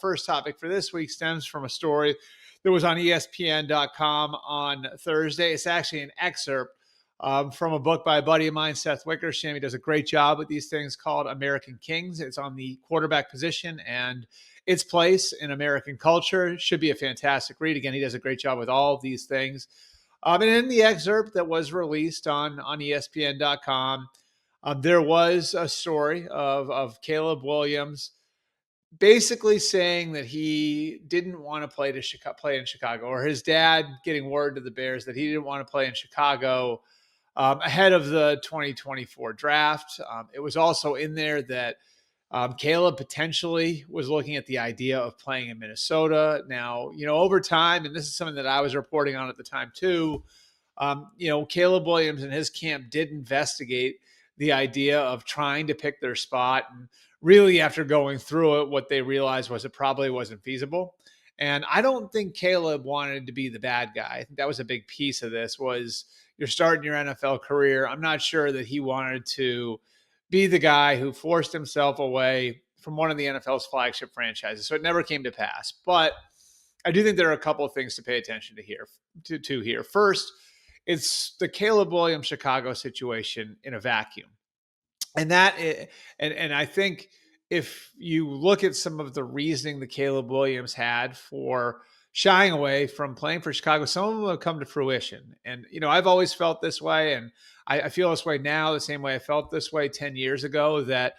first topic for this week stems from a story that was on ESPN.com on Thursday. It's actually an excerpt from a book by a buddy of mine, Seth Wickersham. He does a great job with these things called American Kings. It's on the quarterback position and its place in American culture. Should be a fantastic read. Again, he does a great job with all of these things. And in the excerpt that was released on ESPN.com, there was a story of Caleb Williams basically saying that he didn't want to play in Chicago, or his dad getting word to the Bears that he didn't want to play in Chicago ahead of the 2024 draft. It was also in there that Caleb potentially was looking at the idea of playing in Minnesota. Now, over time, and this is something that I was reporting on at the time too, Caleb Williams and his camp did investigate the idea of trying to pick their spot. And really, after going through it, what they realized was it probably wasn't feasible. And I don't think Caleb wanted to be the bad guy. I think that was a big piece of this, was you're starting your NFL career. I'm not sure that he wanted to be the guy who forced himself away from one of the NFL's flagship franchises. So it never came to pass. But I do think there are a couple of things to pay attention to here. First, it's the Caleb Williams Chicago situation in a vacuum. And I think if you look at some of the reasoning that Caleb Williams had for shying away from playing for Chicago, some of them have come to fruition. And, I've always felt this way, and I feel this way now the same way I felt this way 10 years ago, that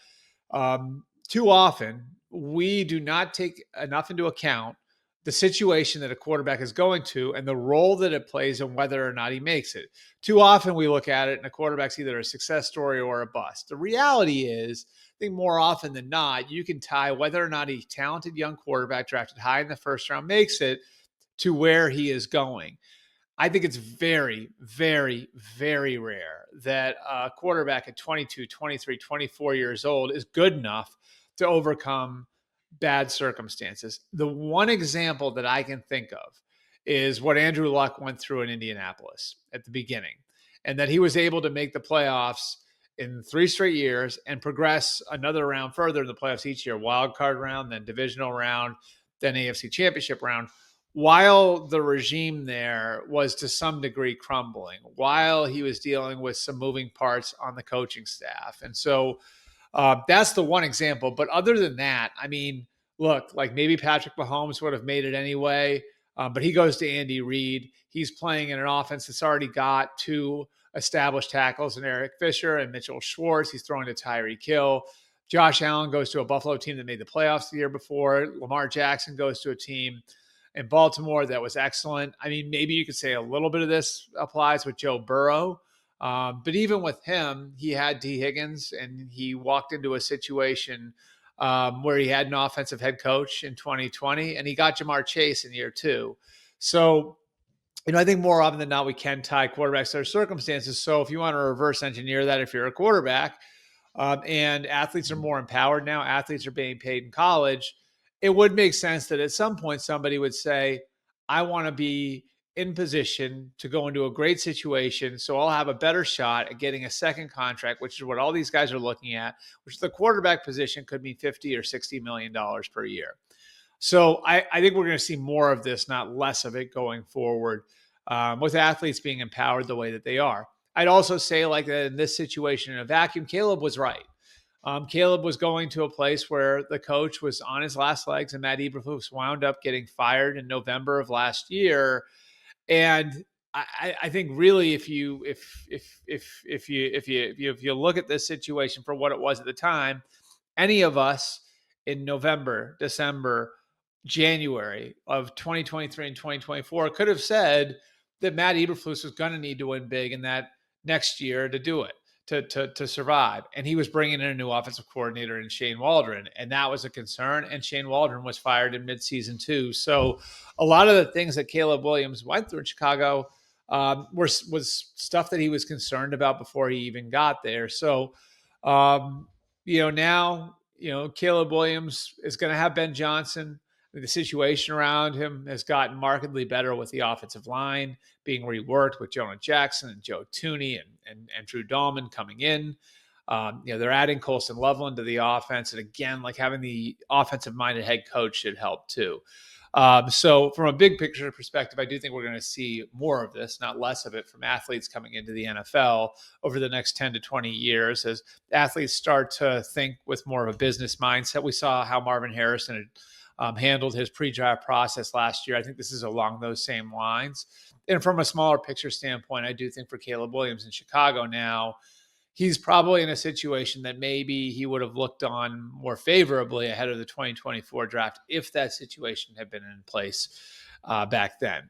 too often we do not take enough into account the situation that a quarterback is going to and the role that it plays and whether or not he makes it. Too often we look at it and a quarterback's either a success story or a bust. The reality is, I think more often than not, you can tie whether or not a talented young quarterback drafted high in the first round makes it to where he is going. I think it's very, very, very rare that a quarterback at 22, 23, 24 years old is good enough to overcome bad circumstances. The one example that I can think of is what Andrew Luck went through in Indianapolis at the beginning, and that he was able to make the playoffs in 3 straight years and progress another round further in the playoffs each year, wild card round, then divisional round, then AFC championship round, while the regime there was to some degree crumbling, while he was dealing with some moving parts on the coaching staff. And so that's the one example. But other than that, I mean, look, like maybe Patrick Mahomes would have made it anyway, but he goes to Andy Reid. He's playing in an offense that's already got 2 established tackles in Eric Fisher and Mitchell Schwartz. He's throwing to Tyreek Hill. Josh Allen goes to a Buffalo team that made the playoffs the year before. Lamar Jackson goes to a team in Baltimore that was excellent. I mean, maybe you could say a little bit of this applies with Joe Burrow. But even with him, he had T. Higgins, and he walked into a situation where he had an offensive head coach in 2020, and he got Jamar Chase in year 2. So, I think more often than not, we can tie quarterbacks to their circumstances. So if you want to reverse engineer that, if you're a quarterback, and athletes are more empowered now, athletes are being paid in college, it would make sense that at some point somebody would say, I want to be in position to go into a great situation, so I'll have a better shot at getting a second contract, which is what all these guys are looking at, which the quarterback position could be $50 or $60 million per year. So I think we're going to see more of this, not less of it, going forward, with athletes being empowered the way that they are. I'd also say, like, that in this situation in a vacuum, Caleb was right. Caleb was going to a place where the coach was on his last legs, and Matt Eberflus wound up getting fired in November of last year. And I think really, if you look at this situation for what it was at the time, any of us in November, December, January of 2023 and 2024 could have said that Matt Eberflus was going to need to win big in that next year to do it, to survive. And he was bringing in a new offensive coordinator in Shane Waldron, and that was a concern. And Shane Waldron was fired in midseason too. So a lot of the things that Caleb Williams went through in Chicago was stuff that he was concerned about before he even got there. So, now, Caleb Williams is going to have Ben Johnson. The situation around him has gotten markedly better with the offensive line being reworked with Jonah Jackson and Joe Thuney and Drew Dahlman coming in. They're adding Colson Loveland to the offense. And again, like having the offensive minded head coach should help too. So from a big picture perspective, I do think we're going to see more of this, not less of it, from athletes coming into the NFL over the next 10 to 20 years as athletes start to think with more of a business mindset. We saw how Marvin Harrison had handled his pre-draft process last year. I think this is along those same lines. And from a smaller picture standpoint, I do think for Caleb Williams in Chicago now, he's probably in a situation that maybe he would have looked on more favorably ahead of the 2024 draft if that situation had been in place back then.